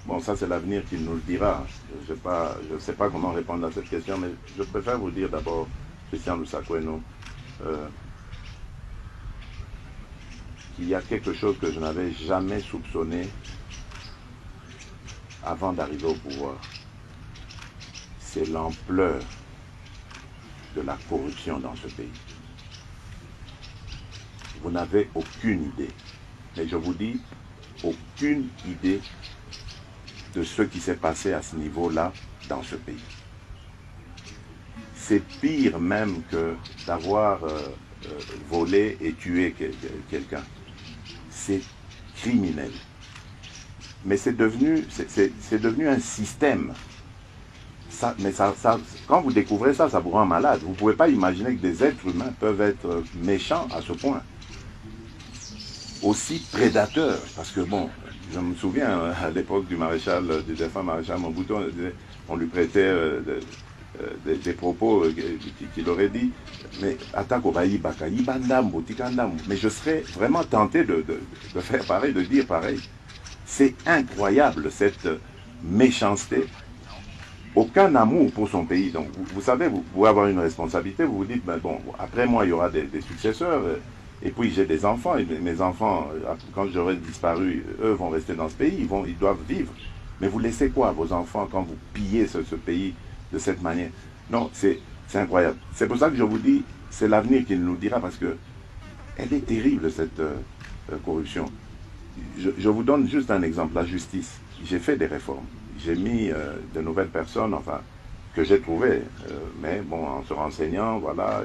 Bon, ça c'est l'avenir qui nous le dira. Je ne sais pas comment répondre à cette question, mais je préfère vous dire d'abord, Christian Lusakoueno, euh, qu'il y a quelque chose que je n'avais jamais soupçonné avant d'arriver au pouvoir. C'est l'ampleur de la corruption dans ce pays. Vous n'avez aucune idée. Mais je vous dis, aucune idée de ce qui s'est passé à ce niveau-là dans ce pays. C'est pire même que d'avoir volé et tué quelqu'un. C'est criminel. Mais c'est devenu un système. Ça, mais quand vous découvrez ça, ça vous rend malade. Vous ne pouvez pas imaginer que des êtres humains peuvent être méchants à ce point. Aussi prédateurs. Parce que bon, je me souviens à l'époque du défunt maréchal Mobutu, on lui prêtait des propos qu'il aurait dit, mais mais je serais vraiment tenté de faire pareil, de dire pareil. C'est incroyable cette méchanceté. Aucun amour pour son pays. Donc, vous savez, vous pouvez avoir une responsabilité, vous vous dites, ben bon, après moi, il y aura des successeurs, et puis j'ai des enfants, et mes enfants, quand j'aurai disparu, eux vont rester dans ce pays, ils doivent vivre. Mais vous laissez quoi à vos enfants quand vous pillez ce pays de cette manière? Non, c'est incroyable. C'est pour ça que je vous dis, c'est l'avenir qui nous dira, parce que elle est terrible, cette corruption. Je vous donne juste un exemple, la justice. J'ai fait des réformes. J'ai mis de nouvelles personnes, enfin, que j'ai trouvées. Mais bon, en se renseignant, voilà,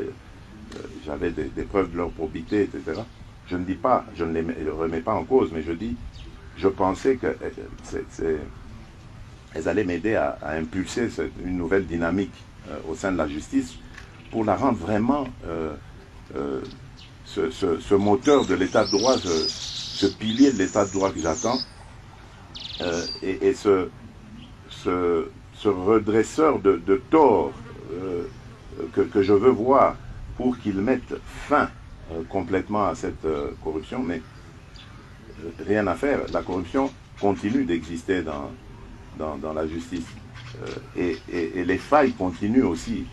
j'avais des preuves de leur probité, etc. Je ne dis pas, je ne les remets pas en cause, mais je dis, je pensais qu'elles allaient m'aider à impulser une nouvelle dynamique au sein de la justice pour la rendre vraiment ce moteur de l'état de droit, ce pilier de l'état de droit que j'attends, et ce redresseur de tort que je veux voir pour qu'il mette fin complètement à cette corruption. Mais rien à faire, la corruption continue d'exister dans la justice. Et les failles continuent aussi.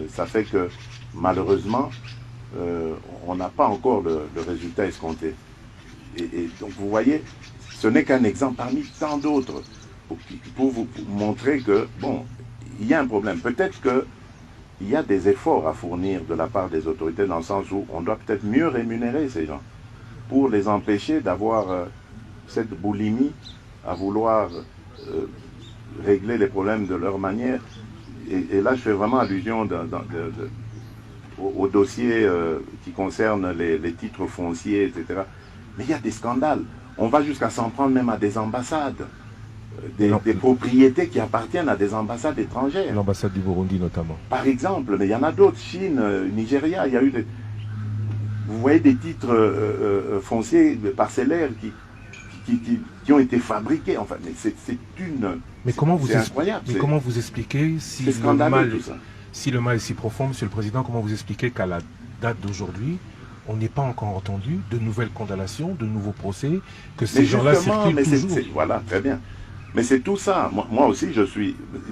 Ça fait que malheureusement, on n'a pas encore le résultat escompté. Et donc vous voyez, ce n'est qu'un exemple parmi tant d'autres pour vous montrer que, bon, il y a un problème. Peut-être qu'il y a des efforts à fournir de la part des autorités dans le sens où on doit peut-être mieux rémunérer ces gens pour les empêcher d'avoir cette boulimie à vouloir régler les problèmes de leur manière. Et là, je fais vraiment allusion au dossier qui concerne les titres fonciers, etc. Mais il y a des scandales. On va jusqu'à s'en prendre même à des ambassades, des propriétés qui appartiennent à des ambassades étrangères. L'ambassade du Burundi notamment. Par exemple, mais il y en a d'autres, Chine, Nigeria, il y a eu vous voyez des titres fonciers, parcellaires qui ont été fabriqués. Enfin, mais c'est incroyable. Mais comment vous expliquez si le mal est si profond, Monsieur le Président, comment vous expliquez qu'à la date d'aujourd'hui, on n'est pas encore entendu de nouvelles condamnations, de nouveaux procès, que ces gens-là circulent toujours. Voilà, très bien. Mais c'est tout ça. Moi aussi, je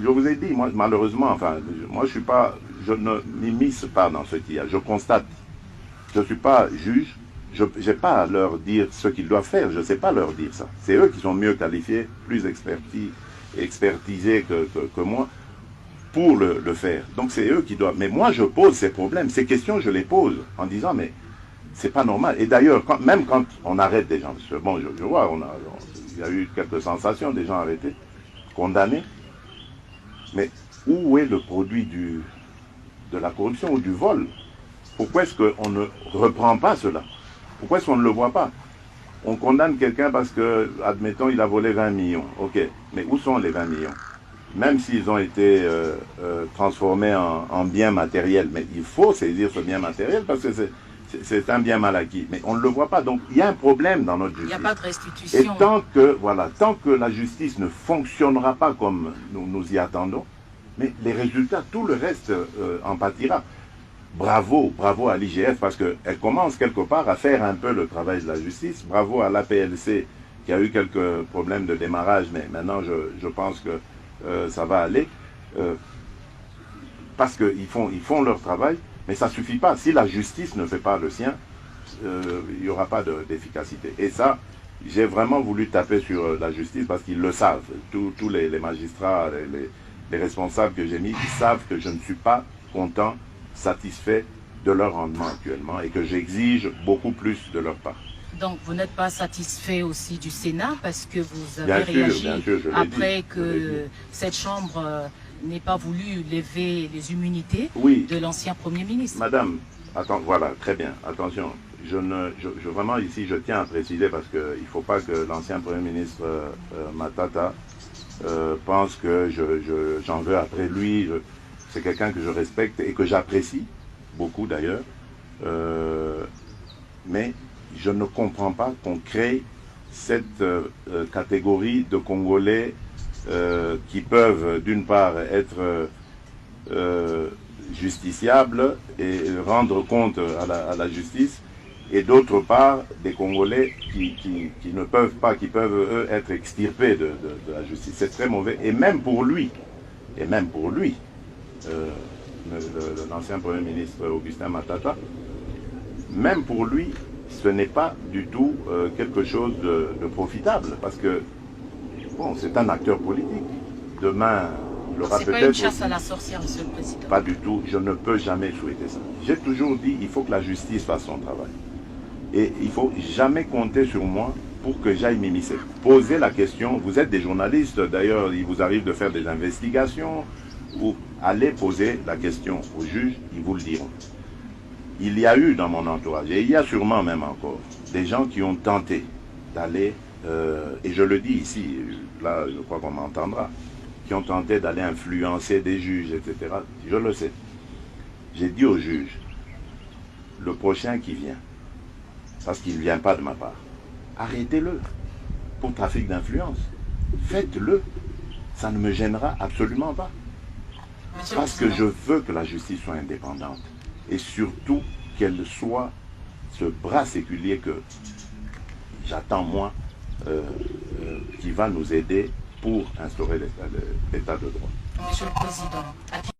vous ai dit, moi, malheureusement, enfin, moi, je ne m'immisce pas dans ce qu'il y a. Je constate. Je ne suis pas juge. Je n'ai pas à leur dire ce qu'ils doivent faire. Je ne sais pas leur dire ça. C'est eux qui sont mieux qualifiés, plus expertisés que moi pour le faire. Donc, c'est eux qui doivent. Mais moi, je pose ces problèmes. Ces questions, je les pose en disant, mais c'est pas normal. Et d'ailleurs, même quand on arrête des gens, parce que bon, je vois, il y a eu quelques sensations, des gens arrêtés, condamnés. Mais où est le produit de la corruption ou du vol? Pourquoi est-ce qu'on ne reprend pas cela? Pourquoi est-ce qu'on ne le voit pas? On condamne quelqu'un parce que, admettons, il a volé 20 millions. Ok, mais où sont les 20 millions? Même s'ils ont été transformés en biens matériels. Mais il faut saisir ce bien matériel parce que c'est un bien mal acquis. Mais on ne le voit pas. Donc, il y a un problème dans notre justice. Il n'y a pas de restitution. Et tant que la justice ne fonctionnera pas comme nous y attendons, mais les résultats, tout le reste en pâtira. Bravo à l'IGF parce qu'elle commence quelque part à faire un peu le travail de la justice. Bravo à l'APLC qui a eu quelques problèmes de démarrage, mais maintenant je pense que ça va aller. Parce qu'ils font leur travail, mais ça ne suffit pas. Si la justice ne fait pas le sien, il n'y aura pas d'efficacité. Et ça, j'ai vraiment voulu taper sur la justice parce qu'ils le savent. Tous les magistrats, les responsables que j'ai mis, ils savent que je ne suis pas content, satisfait de leur rendement actuellement et que j'exige beaucoup plus de leur part. Donc vous n'êtes pas satisfait aussi du Sénat parce que vous avez réagi après que cette Chambre n'ait pas voulu lever les immunités de l'ancien Premier ministre. Madame, attends, voilà, très bien, attention. Vraiment ici, je tiens à préciser parce qu'il ne faut pas que l'ancien Premier ministre Matata pense que j'en veux après lui. C'est quelqu'un que je respecte et que j'apprécie beaucoup d'ailleurs. Mais je ne comprends pas qu'on crée cette catégorie de Congolais qui peuvent d'une part être justiciables et rendre compte à la justice, et d'autre part des Congolais qui ne peuvent pas, qui peuvent eux être extirpés de la justice. C'est très mauvais, et même pour lui, l'ancien Premier ministre Augustin Matata, même pour lui, ce n'est pas du tout quelque chose de profitable, parce que bon, c'est un acteur politique. Demain, il aura peut-être... C'est pas une chasse à la sorcière, Monsieur le Président. Pas du tout, je ne peux jamais souhaiter ça. J'ai toujours dit, il faut que la justice fasse son travail. Et il ne faut jamais compter sur moi pour que j'aille m'immiscer. Posez la question, vous êtes des journalistes, d'ailleurs, il vous arrive de faire des investigations, ou allez poser la question aux juges, ils vous le diront. Il y a eu dans mon entourage, et il y a sûrement même encore, des gens qui ont tenté d'aller, et je le dis ici, là je crois qu'on m'entendra, qui ont tenté d'aller influencer des juges, etc. Je le sais. J'ai dit aux juges, le prochain qui vient, parce qu'il ne vient pas de ma part, arrêtez-le pour trafic d'influence. Faites-le. Ça ne me gênera absolument pas. Parce que je veux que la justice soit indépendante. Et surtout qu'elle soit ce bras séculier que j'attends moi, qui va nous aider pour instaurer l'état de droit. Monsieur le Président.